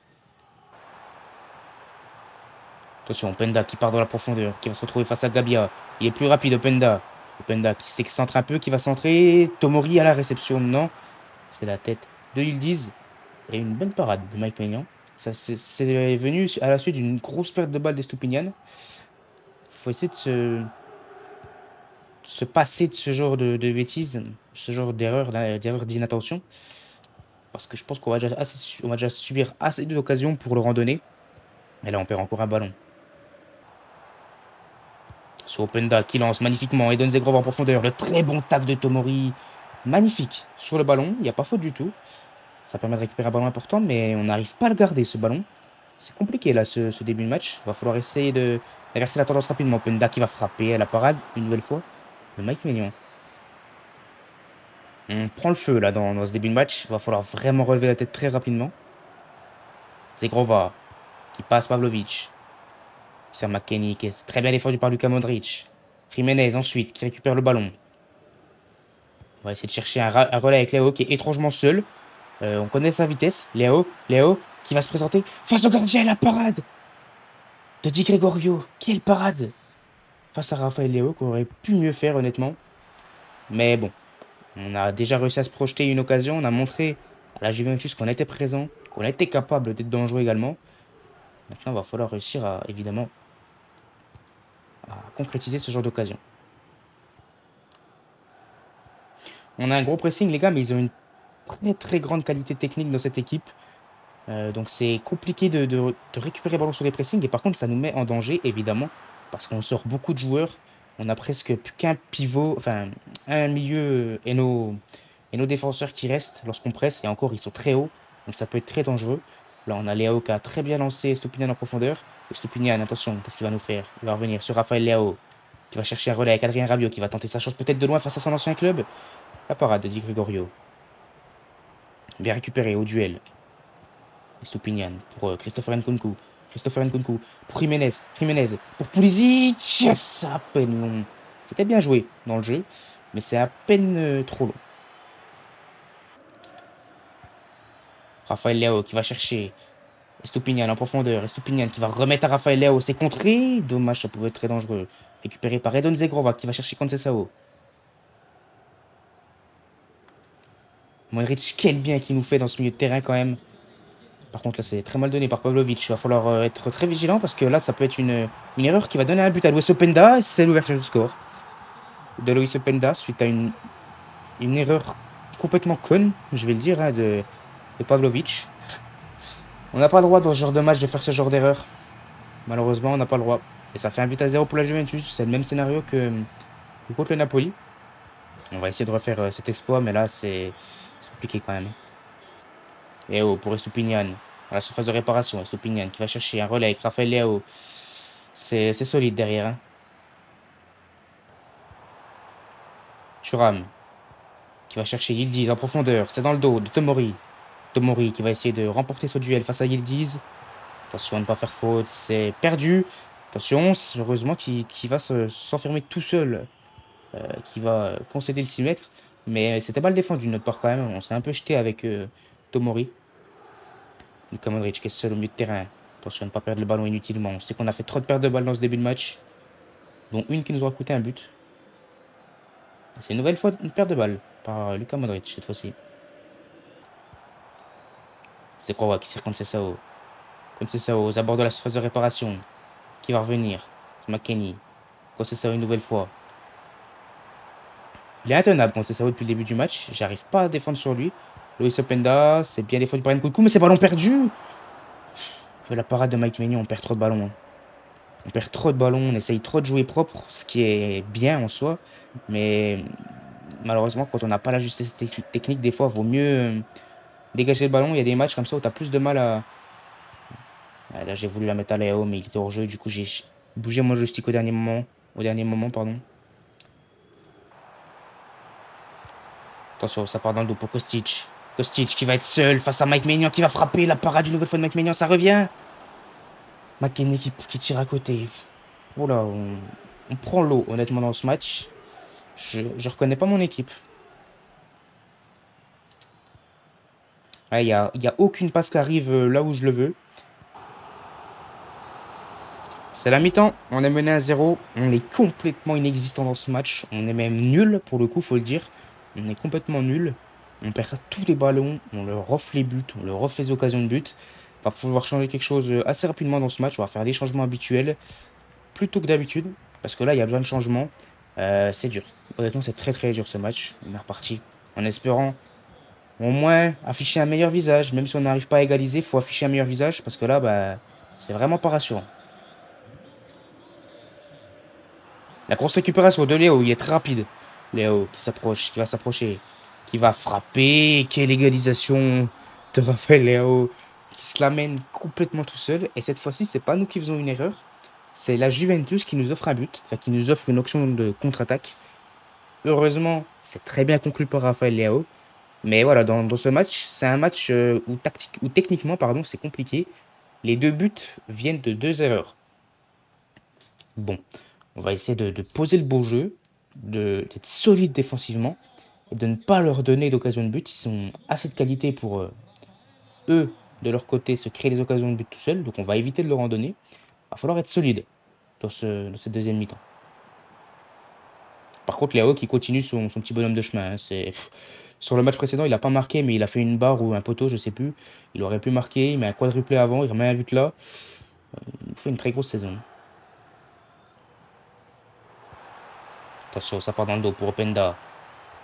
Attention, Openda qui part dans la profondeur, qui va se retrouver face à Gabia. Il est plus rapide, Openda. Openda qui s'excentre un peu, qui va centrer. Tomori à la réception, non. C'est la tête de Yildiz. Et une bonne parade de Mike Maignan. Ça, c'est venu à la suite d'une grosse perte de balle d'Estoupinian. Faut essayer de se passer de ce genre de bêtises, ce genre d'erreur d'inattention. Parce que je pense qu'on va on va déjà subir assez d'occasions pour le randonner. Et là, on perd encore un ballon. Sur Openda qui lance magnifiquement. Et donne Zegrov en profondeur. Le très bon tac de Tomori. Magnifique. Sur le ballon. Il n'y a pas faute du tout. Ça permet de récupérer un ballon important. Mais on n'arrive pas à le garder, ce ballon. C'est compliqué, là, ce début de match. Il va falloir essayer d'inverser la tendance rapidement. Openda qui va frapper à la parade, une nouvelle fois. Le Mike Maignan. On prend le feu, là, dans ce début de match. Il va falloir vraiment relever la tête très rapidement. Zegrova qui passe Pavlovic. Sur McKennie qui est très bien défendu par Luka Modric. Jiménez ensuite qui récupère le ballon. On va essayer de chercher un relais avec Léo qui est étrangement seul. On connaît sa vitesse. Léo qui va se présenter face au gardien. La parade de Di Gregorio. Quelle parade face à Raphaël Léo qu'on aurait pu mieux faire honnêtement. Mais bon, on a déjà réussi à se projeter une occasion. On a montré à la Juventus qu'on était présent, qu'on était capable d'être dangereux également. Maintenant, il va falloir réussir à, évidemment, à concrétiser ce genre d'occasion. On a un gros pressing, les gars, mais ils ont une très très grande qualité technique dans cette équipe. Donc c'est compliqué de récupérer le ballon sur les pressings. Et par contre, ça nous met en danger, évidemment, parce qu'on sort beaucoup de joueurs. On a presque plus qu'un pivot, enfin un milieu et nos défenseurs qui restent lorsqu'on presse. Et encore, ils sont très hauts. Donc ça peut être très dangereux. Là, on a Léao qui a très bien lancé Stupinian en profondeur. Et Stupinian, attention, qu'est-ce qu'il va nous faire? Il va revenir sur Raphaël Léao, qui va chercher un relais avec Adrien Rabiot, qui va tenter sa chance peut-être de loin face à son ancien club. La parade de Di Gregorio. Bien récupéré au duel. Stupinian pour Christopher Nkunku. Christopher Nkunku pour Jiménez. Jiménez pour Pulisic. Yes, à peine long. C'était bien joué dans le jeu, mais c'est à peine trop long. Raphaël Léao qui va chercher Stupinian en profondeur. Stupinian qui va remettre à Raphaël Léao. C'est contré. Dommage, ça pouvait être très dangereux. Récupéré par Edon Zegrova qui va chercher Conceição. Modric, quel bien qu'il nous fait dans ce milieu de terrain quand même. Par contre, là, c'est très mal donné par Pavlovic. Il va falloir être très vigilant parce que là, ça peut être une erreur qui va donner un but à Luis Openda. C'est l'ouverture du score de Luis Openda suite à une erreur complètement conne, je vais le dire, hein, de Pavlovic. On n'a pas le droit dans ce genre de match de faire ce genre d'erreur. Malheureusement, on n'a pas le droit. Et ça fait un but à 0 pour la Juventus. C'est le même scénario que contre le Napoli. On va essayer de refaire cet exploit, mais là, c'est compliqué quand même. Et oh, pour Estupinian, à la surface de réparation, Estupinian qui va chercher un relais avec Raphaël Léao. C'est solide derrière. Hein. Thuram qui va chercher Yildiz en profondeur. C'est dans le dos de Tomori. Tomori qui va essayer de remporter ce duel face à Yildiz. Attention à ne pas faire faute, c'est perdu. Attention, heureusement qui va s'enfermer tout seul. Qui va concéder le 6 mètres. Mais c'était mal défendu de notre part quand même. On s'est un peu jeté avec Tomori. Luka Modric qui est seul au milieu de terrain. Attention à ne pas perdre le ballon inutilement. On sait qu'on a fait trop de pertes de balles dans ce début de match. Dont une qui nous aura coûté un but. C'est une nouvelle fois une perte de balles par Luka Modric cette fois-ci. C'est Croix qui sert Conceição. Conceição aux abords de la surface de réparation. Qui va revenir. C'est McKennie. Conceição une nouvelle fois. Il est intenable Conceição depuis le début du match. J'arrive pas à défendre sur lui. Luis Openda, c'est bien défendu par Nkunku, mais c'est ballon perdu. On fait la parade de Mike Maignan, on perd trop de ballons, hein. On perd trop de ballons, on essaye trop de jouer propre, ce qui est bien en soi. Mais malheureusement, quand on n'a pas la justesse technique, des fois, il vaut mieux dégager le ballon. Il y a des matchs comme ça où tu as plus de mal à. Ah, là, j'ai voulu la mettre à Léo, mais il était hors jeu. Du coup, j'ai bougé mon joystick au dernier moment. Au dernier moment, pardon. Attention, ça part dans le dos pour Kostic. Kostic qui va être seul face à Mike Maignan qui va frapper. La parade une nouvelle fois de Mike Maignan, ça revient. McKennie qui tire à côté. Oh là, on prend l'eau, honnêtement, dans ce match. Je reconnais pas mon équipe. Ah, y a aucune passe qui arrive là où je le veux. C'est la mi-temps. On est mené à 0. On est complètement inexistant dans ce match. On est même nul, pour le coup, faut le dire. On est complètement nul. On perd tous les ballons. On leur offre les buts. On leur offre les occasions de but. Va falloir changer quelque chose assez rapidement dans ce match. On va faire des changements habituels plutôt que d'habitude. Parce que là, il y a besoin de changements. C'est dur. Honnêtement, c'est très très dur ce match. On est reparti en espérant au moins afficher un meilleur visage. Même si on n'arrive pas à égaliser, il faut afficher un meilleur visage. Parce que là, bah, c'est vraiment pas rassurant. La grosse récupération de Léo, il est très rapide. Léo qui s'approche, qui va s'approcher, qui va frapper. Quelle égalisation de Raphaël Léo qui se l'amène complètement tout seul. Et cette fois-ci, c'est pas nous qui faisons une erreur. C'est la Juventus qui nous offre un but, enfin qui nous offre une option de contre-attaque. Heureusement, c'est très bien conclu par Raphaël Léo. Mais voilà, dans ce match, c'est un match où techniquement, pardon, c'est compliqué. Les deux buts viennent de deux erreurs. Bon, on va essayer de poser le beau jeu, d'être solide défensivement et de ne pas leur donner d'occasion de but. Ils sont assez de qualité pour eux, de leur côté, se créer des occasions de but tout seuls. Donc on va éviter de leur en donner. Il va falloir être solide dans cette deuxième mi-temps. Par contre, Léo qui continue son petit bonhomme de chemin, hein. Sur le match précédent, il n'a pas marqué, mais il a fait une barre ou un poteau, je sais plus. Il aurait pu marquer, il met un quadruplé avant, il remet un but là. Il fait une très grosse saison. Attention, ça part dans le dos pour Openda.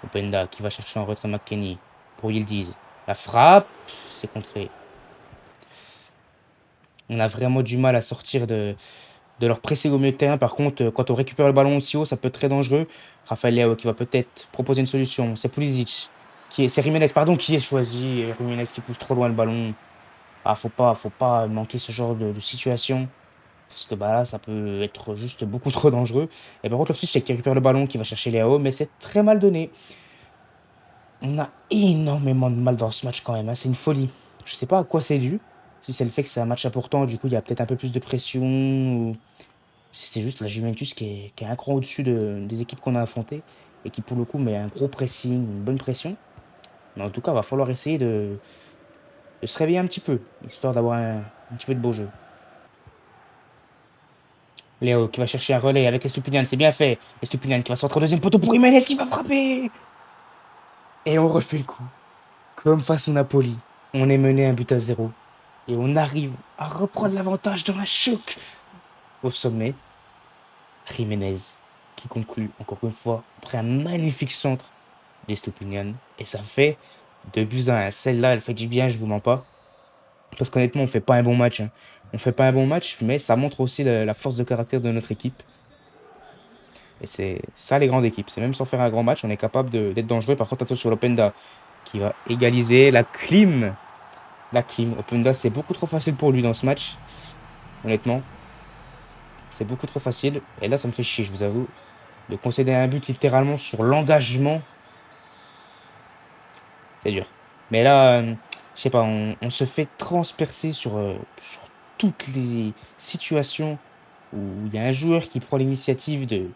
Openda qui va chercher en retrait McKennie pour Yildiz. La frappe, c'est contré. On a vraiment du mal à sortir de leur presser au milieu de terrain. Par contre, quand on récupère le ballon aussi haut, ça peut être très dangereux. Raphaël Leao qui va peut-être proposer une solution. C'est Pulisic. C'est Jiménez, pardon, qui est choisi. Jiménez qui pousse trop loin le ballon. Ah, faut pas manquer ce genre de situation. Parce que bah là, ça peut être juste beaucoup trop dangereux. Et par contre, le c'est qui récupère le ballon, qui va chercher Léo, mais c'est très mal donné. On a énormément de mal dans ce match quand même, hein. C'est une folie. Je sais pas à quoi c'est dû. Si c'est le fait que c'est un match important, du coup, il y a peut-être un peu plus de pression. Ou si c'est juste la Juventus qui est un cran au-dessus des équipes qu'on a affrontées. Et qui, pour le coup, met un gros pressing, une bonne pression. Mais en tout cas, il va falloir essayer de se réveiller un petit peu, histoire d'avoir un petit peu de beau jeu. Léo qui va chercher un relais avec Estupinian, c'est bien fait. Estupinian qui va se rentrer au deuxième poteau pour Jiménez qui va frapper. Et on refait le coup. Comme face au Napoli. On est mené un but à zéro. Et on arrive à reprendre l'avantage dans un choc au sommet. Jiménez qui conclut encore une fois après un magnifique centre d'Estupinian. Et ça fait 2 buts à 1. Celle-là, elle fait du bien, je vous mens pas. Parce qu'honnêtement, on fait pas un bon match, hein. On fait pas un bon match, mais ça montre aussi la force de caractère de notre équipe. Et c'est ça les grandes équipes. C'est même sans faire un grand match, on est capable d'être dangereux. Par contre, attention sur l'Openda qui va égaliser la clim. La clim. Openda, c'est beaucoup trop facile pour lui dans ce match. Honnêtement, c'est beaucoup trop facile. Et là, ça me fait chier, je vous avoue. De concéder un but littéralement sur l'engagement, c'est dur. Mais là, je sais pas, on se fait transpercer sur toutes les situations où il y a un joueur qui prend l'initiative de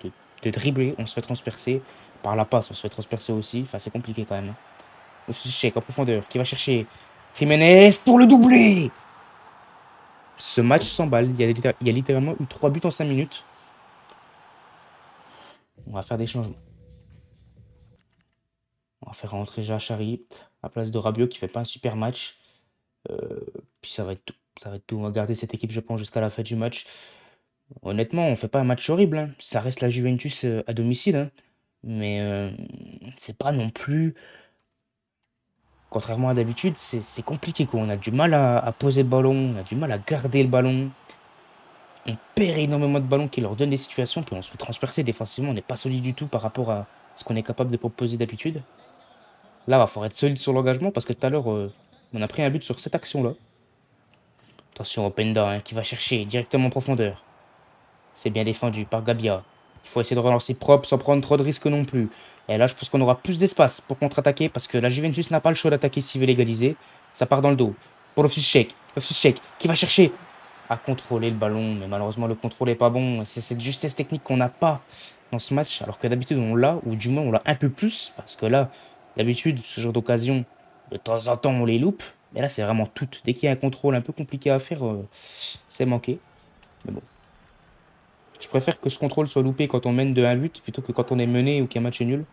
dribbler, on se fait transpercer. Par la passe, on se fait transpercer aussi. Enfin, c'est compliqué quand même, hein. Le check en profondeur qui va chercher Jiménez pour le doubler. Ce match s'emballe. Il y a littéralement eu 3 buts en 5 minutes. On va faire des changements. On va faire rentrer Jachari à place de Rabiot qui fait pas un super match. Puis ça va être tout. Ça va être tout. On va garder cette équipe, je pense, jusqu'à la fin du match. Honnêtement, on fait pas un match horrible, hein. Ça reste la Juventus à domicile, hein. Mais c'est pas non plus Contrairement à d'habitude, c'est compliqué, quoi. On a du mal à poser le ballon, on a du mal à garder le ballon. On perd énormément de ballons qui leur donnent des situations, puis on se fait transpercer défensivement. On n'est pas solide du tout par rapport à ce qu'on est capable de proposer d'habitude. Là, il va falloir être solide sur l'engagement parce que tout à l'heure, on a pris un but sur cette action-là. Attention, Openda hein, qui va chercher directement en profondeur. C'est bien défendu par Gabia. Il faut essayer de relancer propre sans prendre trop de risques non plus. Et là, je pense qu'on aura plus d'espace pour contre-attaquer parce que la Juventus n'a pas le choix d'attaquer s'il veut l'égaliser. Ça part dans le dos. Pour Loftus-Cheek. Loftus-Cheek qui va chercher à contrôler le ballon. Mais malheureusement, le contrôle n'est pas bon. C'est cette justesse technique qu'on n'a pas dans ce match. Alors que d'habitude, on l'a, ou du moins, on l'a un peu plus. Parce que là, d'habitude, ce genre d'occasion, de temps en temps, on les loupe. Mais là, c'est vraiment tout. Dès qu'il y a un contrôle un peu compliqué à faire, c'est manqué. Mais bon. Je préfère que ce contrôle soit loupé quand on mène de 1 but plutôt que quand on est mené ou qu'il y a un match nul.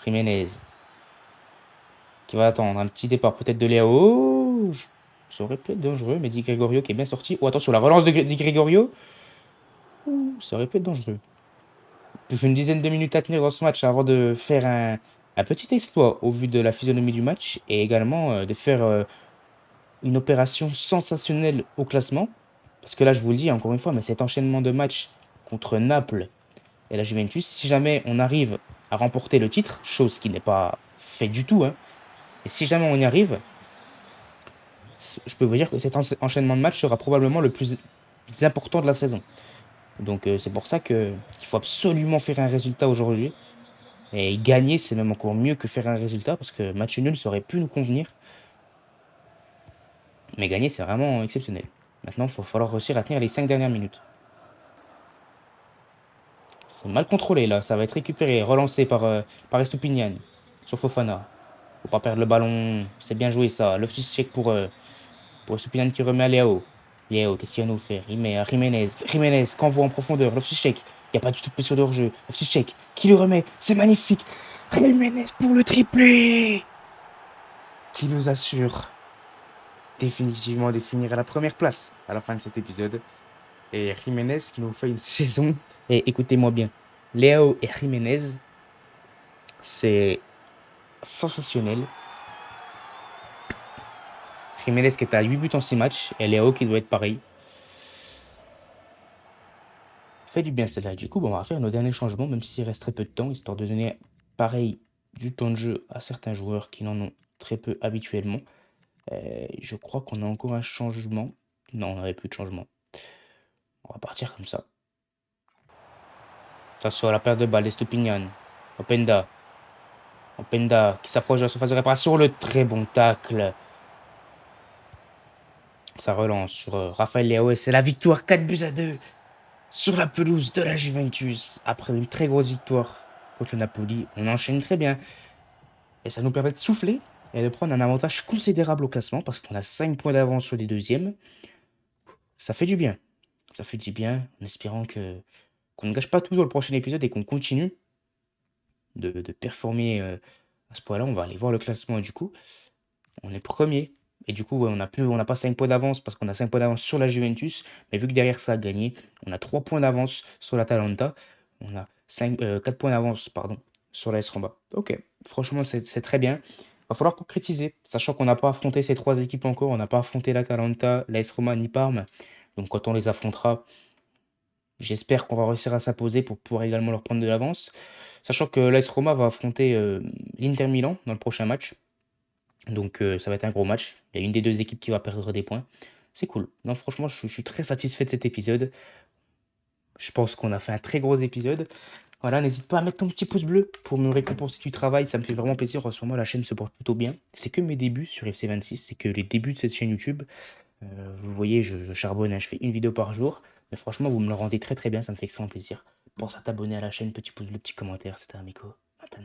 Jiménez qui va attendre un petit départ peut-être de Léo. Oh, ça aurait pu être dangereux, mais Di Gregorio qui est bien sorti. Oh, attention, la relance de Di Gregorio. Ouh, ça aurait pu être dangereux. Plus une dizaine de minutes à tenir dans ce match avant de faire un petit exploit au vu de la physionomie du match et également de faire une opération sensationnelle au classement. Parce que là, je vous le dis encore une fois, mais cet enchaînement de matchs contre Naples et la Juventus, si jamais on arrive à remporter le titre, chose qui n'est pas fait du tout, hein, et si jamais on y arrive, je peux vous dire que cet enchaînement de matchs sera probablement le plus important de la saison. Donc c'est pour ça qu'il faut absolument faire un résultat aujourd'hui. Et gagner, c'est même encore mieux que faire un résultat, parce que match nul, ça aurait pu nous convenir. Mais gagner, c'est vraiment exceptionnel. Maintenant, il va falloir réussir à tenir les 5 dernières minutes. C'est mal contrôlé là, ça va être récupéré, relancé par Estupinian sur Fofana. Faut pas perdre le ballon, c'est bien joué ça. Loftus-Cheek pour Estupinian qui remet à Léo. Léo, qu'est-ce qu'il va nous faire? Il met à Jiménez. Jiménez, qu'envoie en profondeur. Loftus-Cheek, il n'y a pas du tout de pression de hors-jeu. Loftus-Cheek, qui le remet, c'est magnifique. Jiménez pour le triplé, qui nous assure définitivement de finir à la première place à la fin de cet épisode. Et Jiménez qui nous fait une saison. Et écoutez-moi bien, Léo et Jiménez, c'est sensationnel. Jiménez qui est à 8 buts en 6 matchs et Léo qui doit être pareil. Fait du bien celle-là. Du coup, bon, on va faire nos derniers changements, même s'il reste très peu de temps, histoire de donner pareil du temps de jeu à certains joueurs qui n'en ont très peu habituellement. Je crois qu'on a encore un changement. Non, on n'avait plus de changement. On va partir comme ça. Attention à la perte de balle d'Estupinian. Openda. Openda qui s'approche de la surface de réparation. Le très bon tacle. Ça relance sur Rafael Leao et c'est la victoire 4-2 sur la pelouse de la Juventus. Après une très grosse victoire contre le Napoli, on enchaîne très bien. Et ça nous permet de souffler et de prendre un avantage considérable au classement parce qu'on a 5 points d'avance sur les deuxièmes. Ça fait du bien. Ça fait du bien en espérant qu'on ne gâche pas tout dans le prochain épisode et qu'on continue de performer à ce point-là. On va aller voir le classement du coup. On est premier. Et du coup, ouais, on n'a pas 5 points d'avance parce qu'on a 5 points d'avance sur la Juventus. Mais vu que derrière ça a gagné, on a 3 points d'avance sur l'Atalanta. On a 4 points d'avance pardon, sur l'AS Roma. Ok, franchement, c'est très bien. Va falloir concrétiser, sachant qu'on n'a pas affronté ces 3 équipes encore. On n'a pas affronté l'Atalanta, l'AS Roma ni Parme. Donc quand on les affrontera, j'espère qu'on va réussir à s'imposer pour pouvoir également leur prendre de l'avance. Sachant que l'AS Roma va affronter l'Inter Milan dans le prochain match. Donc ça va être un gros match. Il y a une des deux équipes qui va perdre des points. C'est cool. Non, franchement, je suis très satisfait de cet épisode. Je pense qu'on a fait un très gros épisode. Voilà, n'hésite pas à mettre ton petit pouce bleu pour me récompenser du travail. Ça me fait vraiment plaisir. En ce moment, la chaîne se porte plutôt bien. C'est que mes débuts sur FC26. C'est que les débuts de cette chaîne YouTube. Vous voyez, je charbonne, hein, je fais une vidéo par jour. Mais franchement, vous me le rendez très très bien. Ça me fait extrêmement plaisir. Pense à t'abonner à la chaîne, petit pouce bleu, petit commentaire. C'était Amico.